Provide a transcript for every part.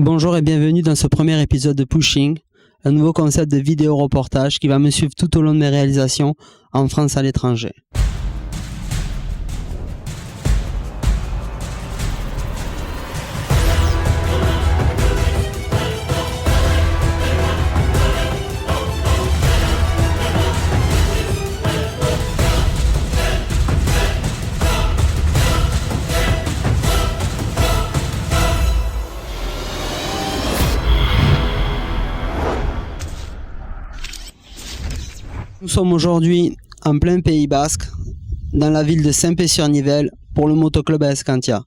Bonjour et bienvenue dans ce premier épisode de Pushing, un nouveau concept de vidéo reportage qui va me suivre tout au long de mes réalisations en France et à l'étranger. Nous sommes aujourd'hui en plein Pays Basque, dans la ville de Saint-Pé-sur-Nivelle, pour le motoclub à Escantia.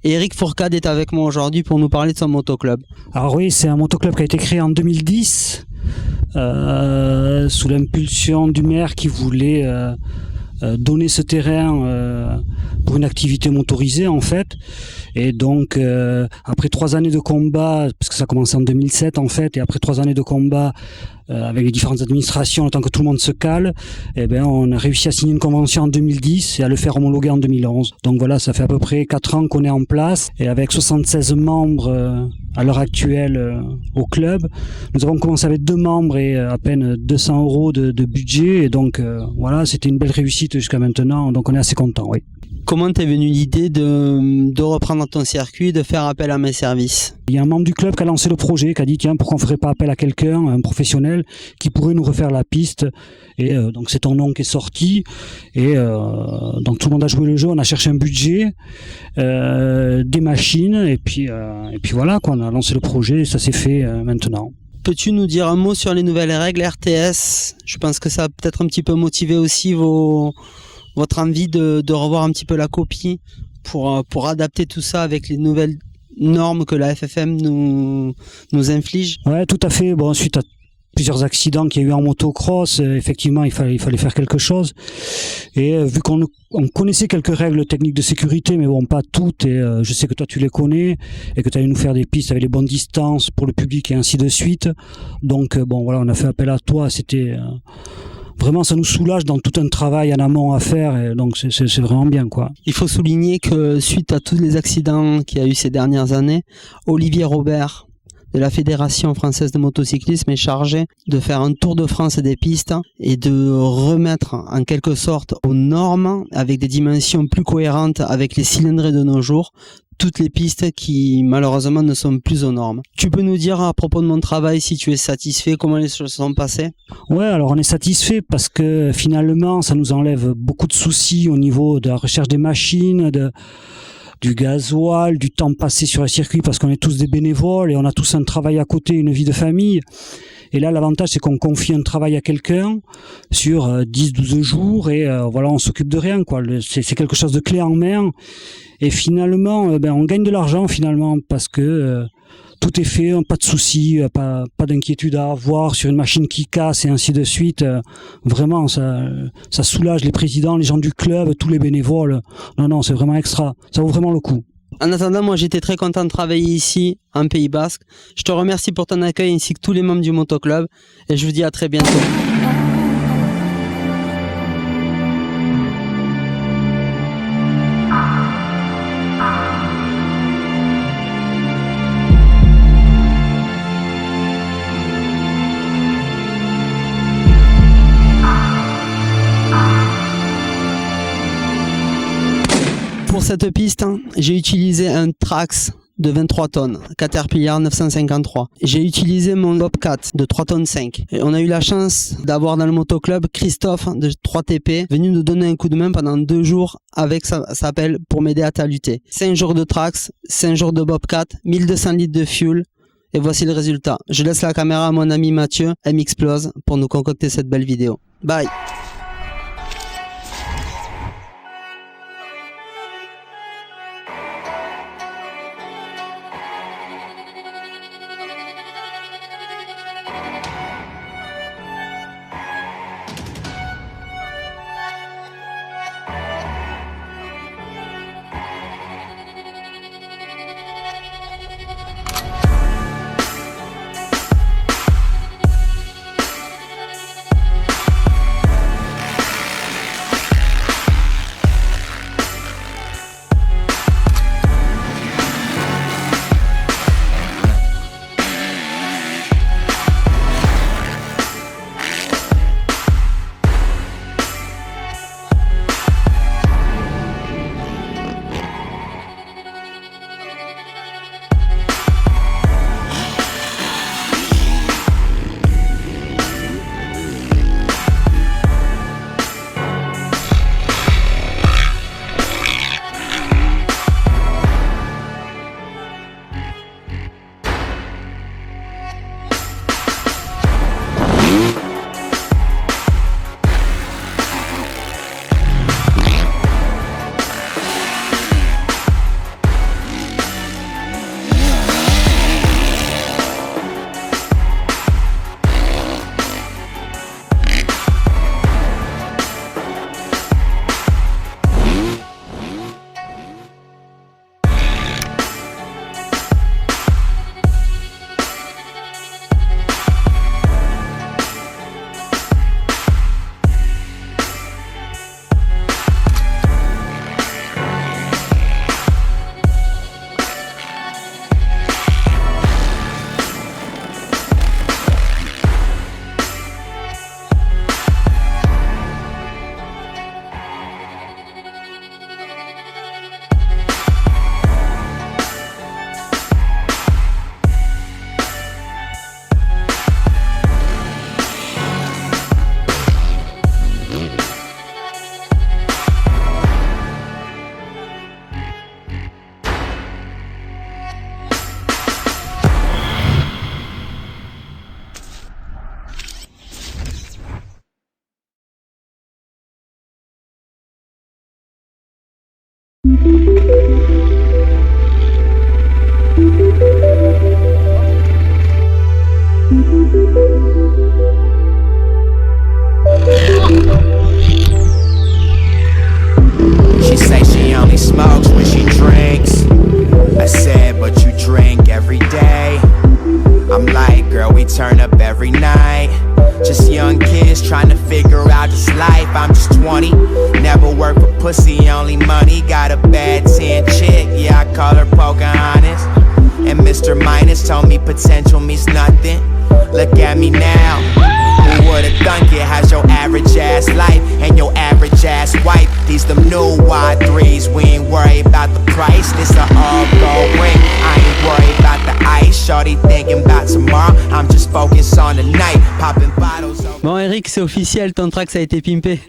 Et Eric Fourcade est avec moi aujourd'hui pour nous parler de son motoclub. Alors oui, c'est un motoclub qui a été créé en 2010, sous l'impulsion du maire qui voulait donner ce terrain pour une activité motorisée en fait. Et donc après 3 années de combat, parce que ça a commencé en 2007 en fait, et après 3 années de combat avec les différentes administrations, le temps que tout le monde se cale, eh ben on a réussi à signer une convention en 2010 et à le faire homologuer en 2011. Donc voilà, ça fait à peu près 4 ans qu'on est en place, et avec 76 membres à l'heure actuelle au club. Nous avons commencé avec 2 membres et à peine 200 € de budget, et donc voilà, c'était une belle réussite jusqu'à maintenant, donc on est assez content, oui. Comment t'es venue l'idée de reprendre ton circuit, de faire appel à mes services? Il y a un membre du club qui a lancé le projet, qui a dit tiens, pourquoi on ne ferait pas appel à quelqu'un, un professionnel, qui pourrait nous refaire la piste. Et donc c'est ton nom qui est sorti. Et donc tout le monde a joué le jeu, on a cherché un budget, des machines, et puis voilà, quoi, on a lancé le projet et ça s'est fait maintenant. Peux-tu nous dire un mot sur les nouvelles règles RTS? Je pense que ça a peut-être un petit peu motivé aussi votre envie de revoir un petit peu la copie pour adapter tout ça avec les nouvelles normes que la FFM nous inflige. Ouais, tout à fait. Bon, suite à plusieurs accidents qu'il y a eu en motocross, effectivement, il fallait faire quelque chose. Et vu qu'on connaissait quelques règles techniques de sécurité, mais bon, pas toutes, et je sais que toi tu les connais, et que tu allais nous faire des pistes avec les bonnes distances pour le public et ainsi de suite. Donc bon, voilà, on a fait appel à toi. C'était vraiment, ça nous soulage dans tout un travail en amont à faire, et donc c'est vraiment bien, quoi. Il faut souligner que suite à tous les accidents qu'il y a eu ces dernières années, Olivier Robert de la Fédération française de motocyclisme est chargé de faire un tour de France des pistes et de remettre en quelque sorte aux normes, avec des dimensions plus cohérentes avec les cylindrés de nos jours, toutes les pistes qui malheureusement ne sont plus aux normes. Tu peux nous dire à propos de mon travail si tu es satisfait, comment les choses se sont passées? Ouais, alors on est satisfait parce que finalement ça nous enlève beaucoup de soucis au niveau de la recherche des machines, du gasoil, du temps passé sur le circuit, parce qu'on est tous des bénévoles et on a tous un travail à côté, une vie de famille. Et là, l'avantage, c'est qu'on confie un travail à quelqu'un sur 10-12 jours et voilà, on s'occupe de rien, quoi. C'est quelque chose de clé en main. Et finalement, on gagne de l'argent finalement parce que tout est fait, pas de soucis, pas d'inquiétude à avoir sur une machine qui casse et ainsi de suite. Vraiment, ça soulage les présidents, les gens du club, tous les bénévoles. Non, c'est vraiment extra. Ça vaut vraiment le coup. En attendant, moi j'étais très content de travailler ici, en Pays Basque. Je te remercie pour ton accueil ainsi que tous les membres du motoclub et je vous dis à très bientôt. Pour cette piste, j'ai utilisé un Trax de 23 tonnes, Caterpillar 953. J'ai utilisé mon Bobcat de 3 tonnes 5. Et on a eu la chance d'avoir dans le motoclub Christophe de 3TP venu nous donner un coup de main pendant 2 jours avec sa pelle pour m'aider à taluter. 5 jours de Trax, 5 jours de Bobcat, 1200 litres de fuel. Et voici le résultat. Je laisse la caméra à mon ami Mathieu, M-Explose, pour nous concocter cette belle vidéo. Bye! She say she only smokes when she drinks. I said, but you drink every day. I'm like, girl, we turn up every night. Just young kids trying to figure out this life. I'm just 20, never worked for pussy, only money. Got a bad 10 chick, yeah, I call her Pocahontas. And Mr. Minus told me potential means nothing. Look at me now. Who would've thunk it? How's your average ass life and your average ass wife? These them new Y3s, we ain't worried about the price. This a all-gold ring, I ain't worried about the ice. Shorty thinking about tomorrow, I'm just focused on the night. Popping bottles. Bon Eric, c'est officiel, ton track ça a été pimpé.